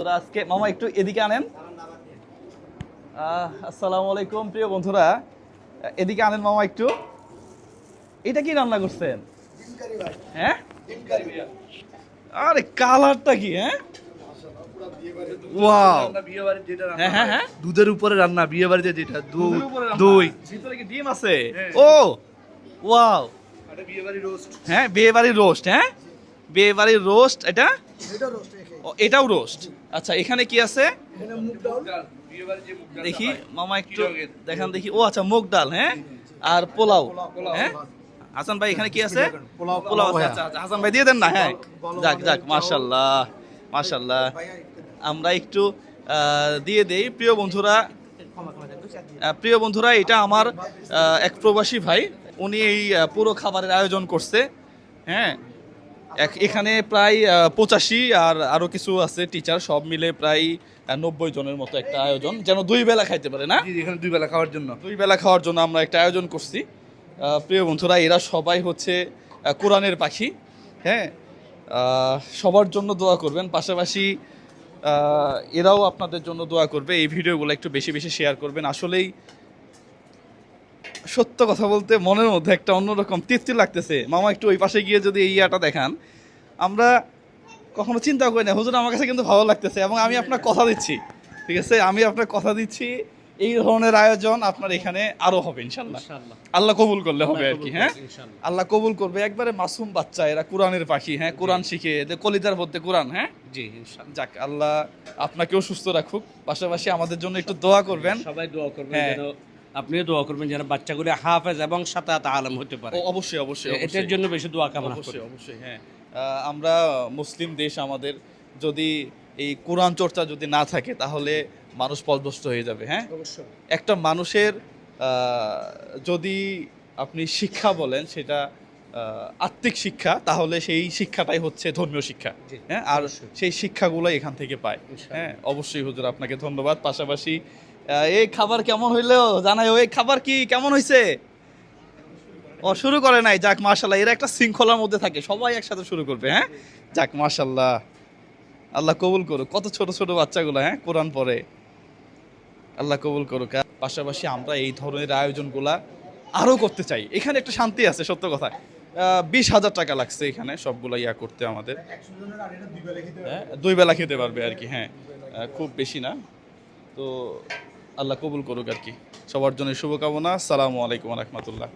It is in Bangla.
তোরা আজকে মামা একটু এদিকে আনেন। আসসালামু আলাইকুম প্রিয় বন্ধুরা, এদিকে আনেন মামা একটু। এটা কি রান্না করছেন? হ্যাঁ, আরে কালারটা কি? হ্যাঁ, ওয়াও। হ্যাঁ হ্যাঁ হ্যাঁ, দুধের উপরে রান্না, বিয়ে বাড়িতে যেটা দুধের উপরে রান্না। দই। ভিতরে কি ডিম আছে? হ্যাঁ। ও ওয়াও, এটা বিয়ে বাড়ি রোস্ট। হ্যাঁ বিয়ে বাড়ির রোস্ট। হ্যাঁ, বিয়ে বাড়ির রোস্ট এটা। ও, এটাও রোস্ট। আচ্ছা, এখানে কি আছে বিয়ে বাড়ি যে মুগ ডাল দেখি মামা একটু চিরগের। দেখান দেখি। ও আচ্ছা, মুগ ডাল। হ্যাঁ, আর পোলাও। হ্যাঁ, হাসান ভাই এখানে কি আছে? পোলাও আছে। আচ্ছা আচ্ছা, হাসান ভাই দিয়ে দেন না। হ্যাঁ, যাক যাক, মাশাআল্লাহ মাশাআল্লাহ। আমরা একটু দিয়ে দেই প্রিয় বন্ধুরা। প্রিয় বন্ধুরা, এটা আমার এক প্রবাসী ভাই, উনি এই পুরো খাবারের আয়োজন করছে। হ্যাঁ, এখানে প্রায় 85 আর আরো কিছু আছে টিচার, সব মিলে প্রায় 90 জনের মতো একটা আয়োজন, যেন 2 বেলা খাইতে পারে না। জি, এখানে 2 বেলা খাওয়ার জন্য। 2 বেলা খাওয়ার জন্য আমরা একটা আয়োজন করছি। প্রিয় বন্ধুরা, এরা সবাই হচ্ছে কোরআনের পাখি। হ্যাঁ, সবার জন্য দোয়া করবেন, পাশাপাশি এরাও আপনাদের জন্য দোয়া করবে। এই ভিডিওগুলো একটু বেশি বেশি শেয়ার করবেন। আসলেই সত্য কথা বলতে মনের মধ্যে একটা অন্যরকম তৃপ্তি লাগতেছে। মামা একটু ওই পাশে গিয়ে যদি এই ইয়াটা দেখান, আমরা কখনো চিন্তা করি না। হুজুর, আমার কাছে কিন্তু ভালো লাগতেছে, এবং আমি আপনার কথা দিচ্ছি, ঠিক আছে, আমি আপনার কথা দিচ্ছি, এই ধরনের আয়োজন আপনার এখানে আরো হবে ইনশাল্লাহ। আল্লাহ কবুল করলে হবে আর কি। হ্যাঁ, আল্লাহ কবুল করবে। একবারে মাসুম বাচ্চা এরা, কোরআনের পাখি। হ্যাঁ, কোরআন শিখে, এদের কলিজার মধ্যে কোরআন। হ্যাঁ জি, ইনশাআল্লাহ। যাক, আল্লাহ আপনাকেও সুস্থ রাখুক, পাশাপাশি আমাদের জন্য একটু দোয়া করবেন। সবাই দোয়া করবেন হ্যাঁ। যেন, আপনিও দোয়া করবেন যেন বাচ্চাগুলো হাফেজ এবং সাতাত আলম হতে পারে। অবশ্যই অবশ্যই এটার জন্য বেশি দোয়া কামনা করি। অবশ্যই অবশ্যই। হ্যাঁ, আমরা মুসলিম দেশ, আমাদের যদি এই কোরআন চর্চা যদি না থাকে, তাহলে মানুষ পথভ্রষ্ট হয়ে যাবে। হ্যাঁ, অবশ্যই। একটা মানুষের যদি আপনি শিক্ষা বলেন, সেটা আত্মিক শিক্ষা, তাহলে সেই শিক্ষাটাই হচ্ছে ধর্মীয় শিক্ষা। জি, হ্যাঁ, আর অবশ্যই। সেই শিক্ষাগুলো এখান থেকে পায়। ইনশাআল্লাহ। হ্যাঁ, অবশ্যই হুজুর, আপনাকে ধন্যবাদ। পাশাপাশি এই খাবার কেমন হইলো জানাই। ওই খাবার কি কেমন হয়েছে? ও, শুরু করে নাই। যাক মাশাল্লাহ, এরা একটা শৃঙ্খলার মধ্যে থাকে, সবাই একসাথে শুরু করবে। হ্যাঁ, যাক মাশাল্লাহ, আল্লাহ কবুল করুক। কত ছোট ছোট বাচ্চাগুলো হ্যাঁ কোরআন পড়ে, আল্লাহ কবুল করুক। পাশাপাশি আমরা এই ধরনের আয়োজনগুলা আরও করতে চাই। এখানে একটা শান্তি আছে, সত্য কথা। 20,000 টাকা লাগছে এখানে সবগুলো ইয়া করতে আমাদের। হ্যাঁ, 2 বেলা খেতে পারবে আর কি। হ্যাঁ, খুব বেশি না। তো আল্লাহ কবুল করুক আর কি। সবার জন্য শুভকামনা। আসসালামু আলাইকুম ওয়া রাহমাতুল্লাহ।